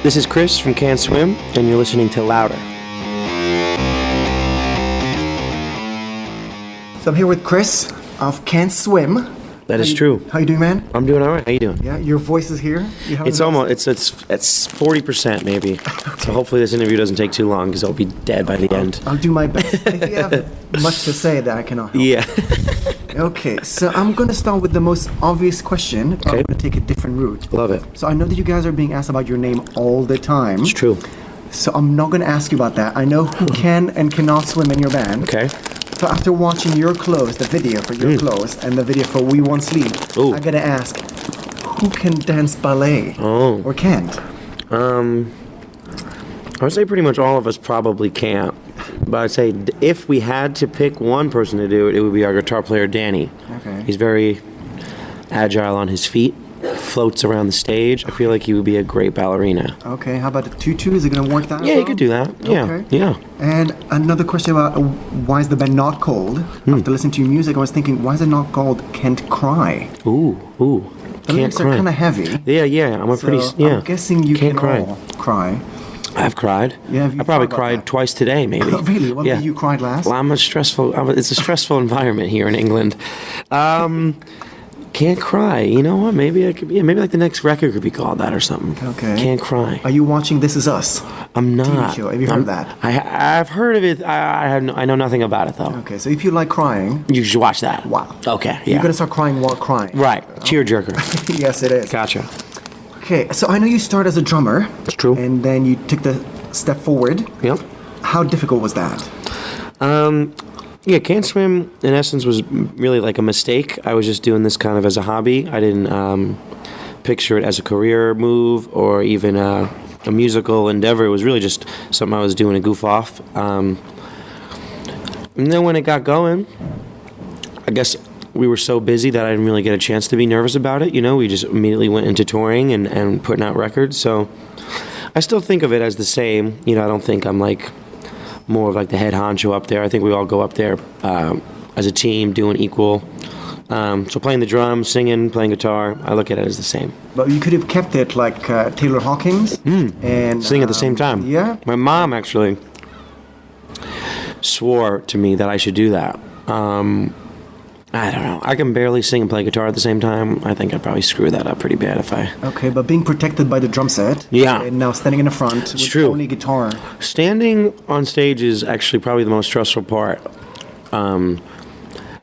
This is Chris from Can't Swim, and you're listening to Louder. So I'm here with Chris of Can't Swim. That is true. How you doing, man? I'm doing all right. How you doing? Yeah, your voice is here. It's almost, it's 40% maybe. Okay. So hopefully this interview doesn't take too long because I'll be dead by the end. I'll do my best. If you have much to say that I cannot help. Yeah. Okay, so I'm going to start with the most obvious question. Okay. I'm going to take a different route. Love it. So I know that you guys are being asked about your name all the time. It's true. So I'm not going to ask you about that. I know who can and cannot swim in your band. Okay. So after watching your clothes, the video for your clothes, and the video for We Won't Sleep, I gotta ask, who can dance ballet? Or can't? I would say pretty much all of us probably can't. But I'd say if we had to pick one person to do it, it would be our guitar player, Danny. Okay. He's very agile on his feet, floats around the stage. I feel like he would be a great ballerina. Okay, how about the tutu? Is it gonna work that? Yeah, you could do that. Yeah, okay. Yeah. And another question about why is the band not called? After listening to your music, I was thinking, why is it not called Can't Cry? Ooh. The lyrics are kind of heavy. Yeah. I'm guessing you Can't can all cry. I've cried. Yeah, I probably cried twice today, maybe. Oh, really? When did you cried last? Well, it's a stressful environment here in England. Can't Cry. You know what? Maybe like the next record could be called that or something. Okay. Can't Cry. Are you watching This Is Us? I'm not. TV show. Have you heard that? I've heard of it. I know nothing about it though. Okay, so if you like crying, you should watch that. Wow. Okay. Yeah. You're gonna start crying while crying. Right. Tearjerker. Yes, it is. Gotcha. Okay, so I know you started as a drummer. It's true. And then you took the step forward. Yep. How difficult was that? Yeah, Can't Swim, in essence, was really like a mistake. I was just doing this kind of as a hobby. I didn't picture it as a career move or even a musical endeavor. It was really just something I was doing to goof off. And then when it got going, I guess we were so busy that I didn't really get a chance to be nervous about it. You know, we just immediately went into touring and putting out records. So I still think of it as the same. You know, I don't think I'm like more of like the head honcho up there. I think we all go up there as a team doing equal. So playing the drums, singing, playing guitar, I look at it as the same. But you could have kept it like Taylor Hawkins and sing at the same time. Yeah. My mom actually swore to me that I should do that. I don't know. I can barely sing and play guitar at the same time. I think I'd probably screw that up pretty bad if I... Okay, but being protected by the drum set. Yeah. And now standing in the front with true. only guitar. Standing on stage is actually probably the most stressful part. Yeah,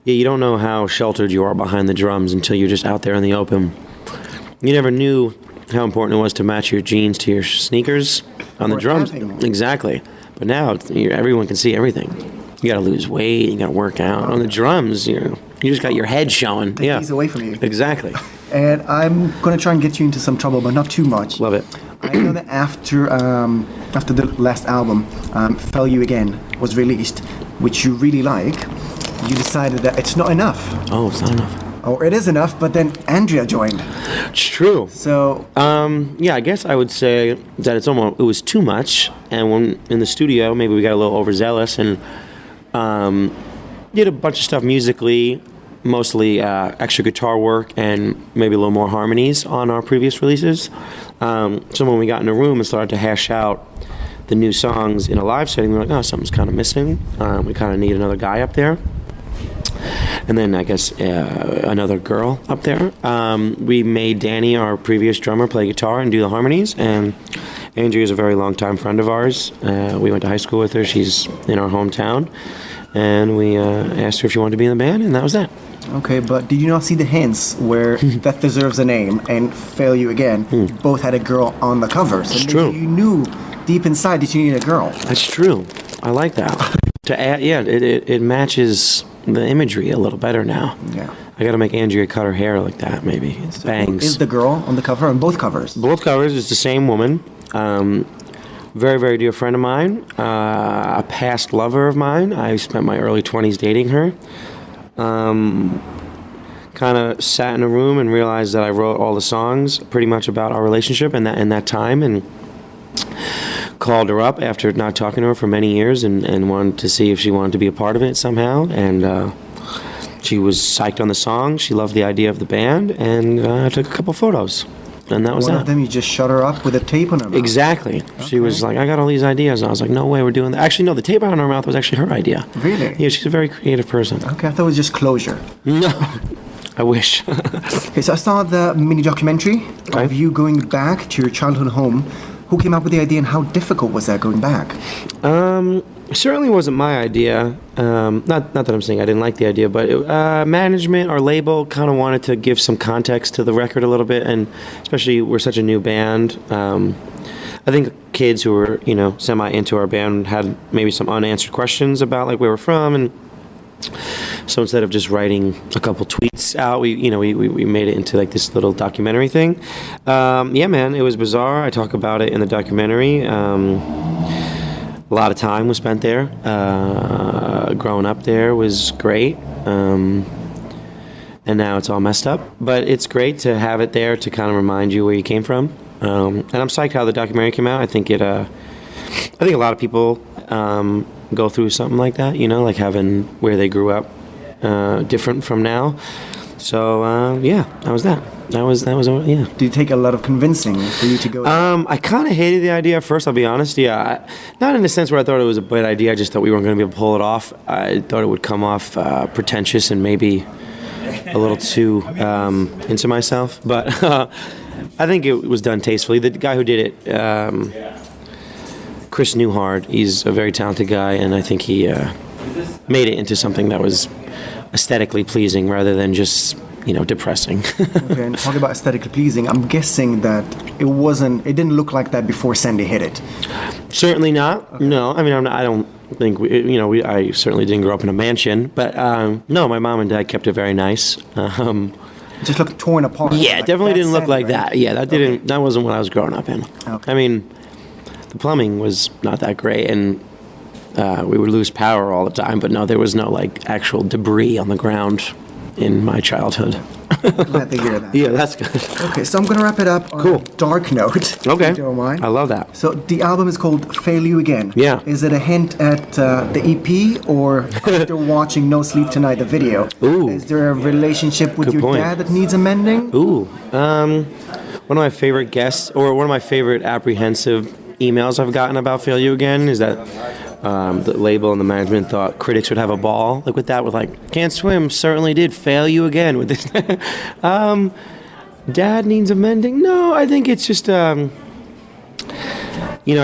you don't know how sheltered you are behind the drums until you're just out there in the open. You never knew how important it was to match your jeans to your sneakers on the drums. Exactly. But now everyone can see everything. You gotta lose weight, you gotta work out. On the drums, you just got your head showing. Take these away from you. Exactly. And I'm gonna try and get you into some trouble, but not too much. Love it. I know that after the last album, Fell You Again, was released, which you really like, you decided that it's not enough. Oh, it's not enough. Or it is enough, but then Andrea joined. It's true. So yeah, I guess I would say that it was too much, and when in the studio, maybe we got a little overzealous and did a bunch of stuff musically, mostly extra guitar work and maybe a little more harmonies on our previous releases. So when we got in a room and started to hash out the new songs in a live setting, we were like, oh, something's kind of missing. We kind of need another guy up there. And then I guess another girl up there. We made Danny, our previous drummer, play guitar and do the harmonies. And Andrea is a very long-time friend of ours. We went to high school with her. She's in our hometown. And we asked her if she wanted to be in the band, and that was that. Okay, but did you not see the hints where Death Deserves a Name and Fail You Again both had a girl on the cover? So it's true. You knew deep inside that you needed a girl. That's true. I like that. To add, yeah, it matches the imagery a little better now. Yeah. I got to make Andrea cut her hair like that, maybe. It's bangs. Is the girl on the cover on both covers? Both covers. It's the same woman. Very, very dear friend of mine. A past lover of mine. I spent my early 20s dating her. Kind of sat in a room and realized that I wrote all the songs pretty much about our relationship in that time, and called her up after not talking to her for many years and wanted to see if she wanted to be a part of it somehow. And she was psyched on the song. She loved the idea of the band, and I took a couple photos. And that was One that. of them, you just shut her up with a tape on her mouth. Exactly. She was like, I got all these ideas. And I was like, no way, we're doing that. Actually, no, the tape on her mouth was actually her idea. Really? Yeah, she's a very creative person. Okay, I thought it was just closure. No, I wish. Okay, so I saw the mini documentary of you going back to your childhood home. Who came up with the idea and how difficult was that going back? Certainly wasn't my idea. Not that I'm saying I didn't like the idea, but management or label kind of wanted to give some context to the record a little bit, and especially we're such a new band. I think kids who were, semi into our band had maybe some unanswered questions about like where we're from, and so instead of just writing a couple tweets out, we made it into like this little documentary thing. Yeah, man, it was bizarre. I talk about it in the documentary. A lot of time was spent there. Growing up there was great. And now it's all messed up. But it's great to have it there to kind of remind you where you came from. And I'm psyched how the documentary came out. I think a lot of people go through something like that, like having where they grew up different from now. So yeah, that was that. That was yeah. Did it take a lot of convincing for you to go? I kind of hated the idea at first, I'll be honest. Yeah, not in the sense where I thought it was a bad idea. I just thought we weren't going to be able to pull it off. I thought it would come off pretentious and maybe a little too into myself. But I think it was done tastefully. The guy who did it, Chris Newhart, he's a very talented guy, and I think he made it into something that was aesthetically pleasing rather than just depressing. Okay, and talking about aesthetically pleasing, I'm guessing that it didn't look like that before Sandy hit it. Certainly not. Okay. No, I mean, I don't think I certainly didn't grow up in a mansion, but no, my mom and dad kept it very nice. It just looked torn apart. Yeah, it definitely didn't look like that. Yeah, that wasn't what I was growing up in. Okay. I mean, the plumbing was not that great, and we would lose power all the time, but no, there was no like actual debris on the ground in my childhood. Glad to hear that. Yeah, that's good. Okay, so I'm going to wrap it up on a dark note. Okay. If you don't mind. I love that. So the album is called Fail You Again. Yeah. Is it a hint at the EP, or after watching No Sleep Tonight, the video? Ooh. Is there a relationship with Good your point. dad that needs amending? Ooh. One of my favorite guests, or one of my favorite apprehensive emails I've gotten about Fail You Again is that the label and the management thought critics would have a ball with Can't Swim certainly did fail you again with this. Dad needs amending? No, I think it's just I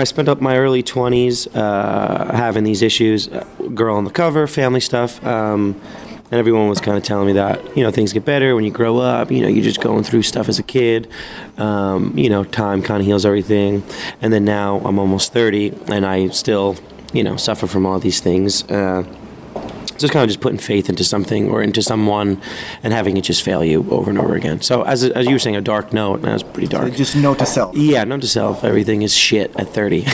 spent up my early 20s having these issues, girl on the cover, family stuff, and everyone was kind of telling me that things get better when you grow up. You're just going through stuff as a kid. Time kind of heals everything. And then now I'm almost 30, and I still suffer from all these things. Just kind of just putting faith into something or into someone and having it just fail you over and over again. So as you were saying, a dark note, and that was pretty dark. So just note to self. Yeah, note to self. Everything is shit at 30.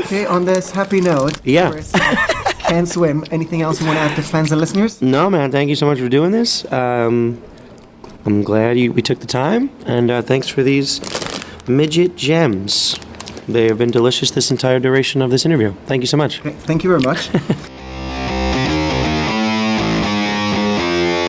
Okay, on this happy note, Yeah. Chris, Can't Swim. Anything else you want to add to fans and listeners? No, man. Thank you so much for doing this. I'm glad we took the time, and thanks for these midget gems. They have been delicious this entire duration of this interview. Thank you so much. Okay, thank you very much.